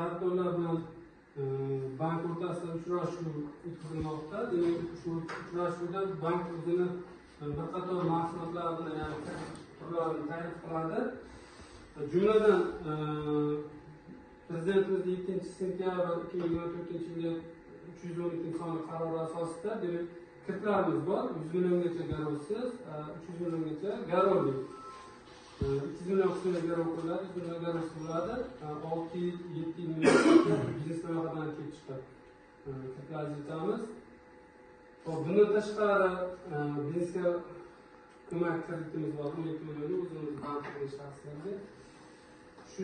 saratonlar bilan bank o'rtasida uchrashuv o'tkazilmoqda. Demak, shu uchrashuvda bank o'zini bir qator mahsulotlarni, ya'ni turlarini taklif qiladi. Jumladan, Prezidentimiz 7-sentyabr 2024-yilga 312 sonli qarori asosida demak kiritlarimiz bor. 100 milliongacha garovsiz, 300 milliongacha garovli. 200 million qismida garov qilinadi, 100 million garovsiz bo'ladi. 6-7 million biznes loyihadan kelib chiqadi. Kiritlarni aytamiz. Bundan tashqari biznesga ko'mak kreditimiz bor. 12 million o'zimiz bankdagi shaxslarga. Shu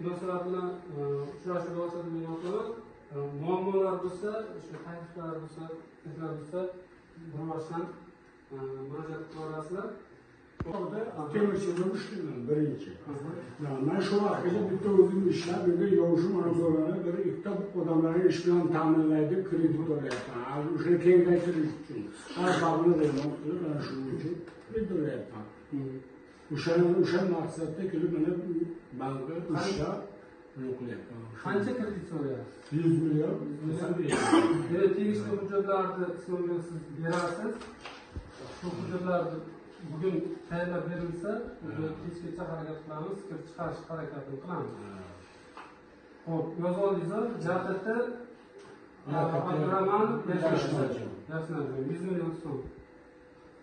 munosabat bilan uchrashuv boshladim yo'qlar. Muammolar bo'lsa, shu takliflar bo'lsa, bir boshdan murojaat qila olasizlar. Temirchidan ishlayman birinchi. Men shu vaqtgacha bitta o'zim ishlab, endi yo'shi mavzularni bir ikkita odamlarni ish bilan ta'minlaydi, kredit olyapman. O'sha kengaytirish uchun. Har xalqni remont qilib, mana shuning uchun kredit olyapman. O'sha maqsadda kelib mana bankda ishlab qilyapman. Qancha kredit so'rayapsiz? 100 million. Tegishli hujjatlarni siz berasiz. Shu hujjatlarni bugun tayyorlab berilsa, kechgacha harakat qilamiz, kirib chiqarish harakatini qilamiz. Xo'p, yozib oldingizmi? Jatati Abduraman Yashnajov 100 million so'm.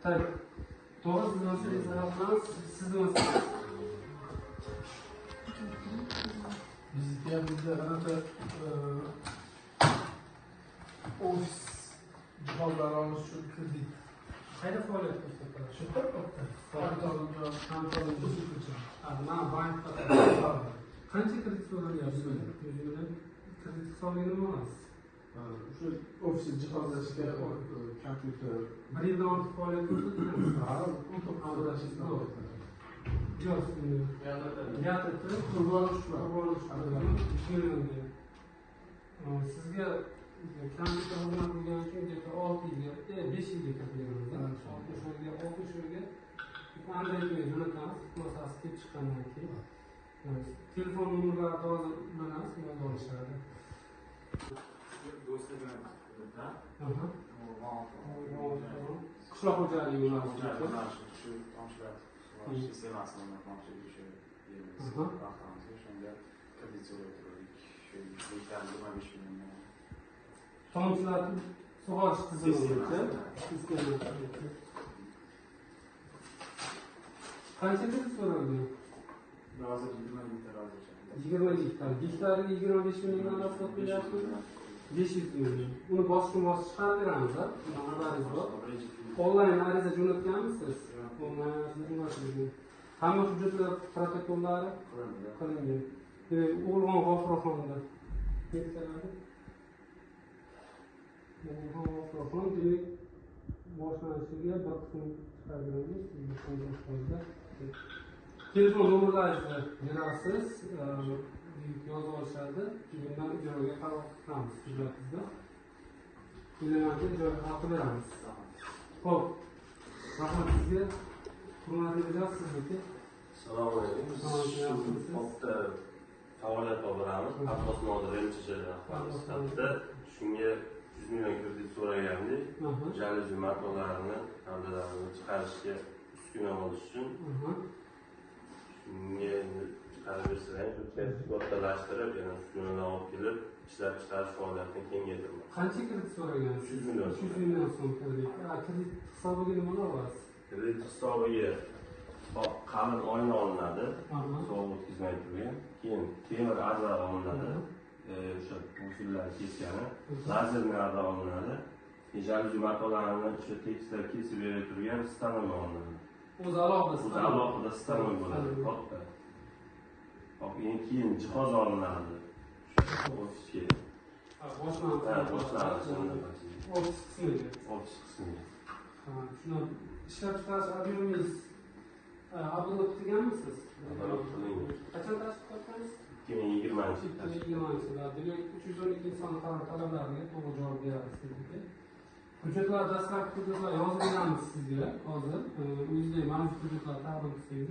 Tak. To'g'ri, siz masalangiz, sizni bizda qanaqa ofis jihozlari olish uchun kredit qayerda faoliyat ko'rsatadi? shu yerda bankda qancha kredit so'ralyapsiz? Kredit hisobiga nima olasiz? o'sha ofis jihozlashga kompyuter bir yildan ortiq faoliyat ko'rsatadimi? Yo'q, sizga kompyuter xizmat qilgan uchun 6 yilga, 5 yilga kiritilganmiz. 60 yilga Androidga jo'natamiz, xulosasi kelib chiqqandan keyin. Telefon nomerlari hozir bilamiz, yozib olishadi. Qishloq xo'jaligi tomchilatib sug'orish tizimi qancha kredit so'ralgan? 20 gektar. Gektariga 25 milliondan asfalt qilyapsiz. 500 million. Uni bosqinma chiqarib beramiz. Xabaringiz bor. Onlayn ariza jo'natganmisiz? Onlayn hamma hujjatlar protokollari qilingan. O'g'lon G'ofurxonda ketganadi. G'ofurxon demak boshlanishiga bir qism chiqarganmiz. Telefon nomerlaringizni berasiz, yozib olishadi. Bundan ijroga qaror qilamiz hujjatingizda. Uylanadi, ijroga haqi beramiz. Xo'p, rahmat sizga. Hurmatli mijozlar, sizniki. Assalomu alaykum. Shu hafta faoliyat olib boramiz. Asos model MCJ sifatida shunga 100 million kredit so'ragandik. Jalil matolarini, hamdalarini chiqarishga uskuna bo'lish uchun. Shunga chiqarib bersang, kattalashtirib, yana uskunadan olib kelib, ishlab chiqarish faoliyatini kengaytirmoq. Qancha kredit so'ragansiz? 100 million. 100 million so'm kredit. Kredit hisobiga nima olasiz? Kredit hisobiga qalin oyna olinadi, sovuq o'tkazmay turgan. Keyin temir arra olinadi, o'sha usullar keskani, lazerli arra olinadi. Jaluzi matolarini o'sha tekislar kesib berib turgan stanok olinadi. O'zi alohida stanok bo'ladi, katta. Keyin jihoz olinadi. Ofisga. Ofis qismiga. Shuni ishlab chiqarish obyemingiz qabul qilganmisiz? Qachon tashkil qilgansiz? 2020-yilda. Demak, 312 son talablariga to'g'ri javob berasiz. Hujjatlar dastlabki hujjatlar yozib beramiz sizga hozir. O'zingizga mavjud hujjatlarni taqdim qilsangiz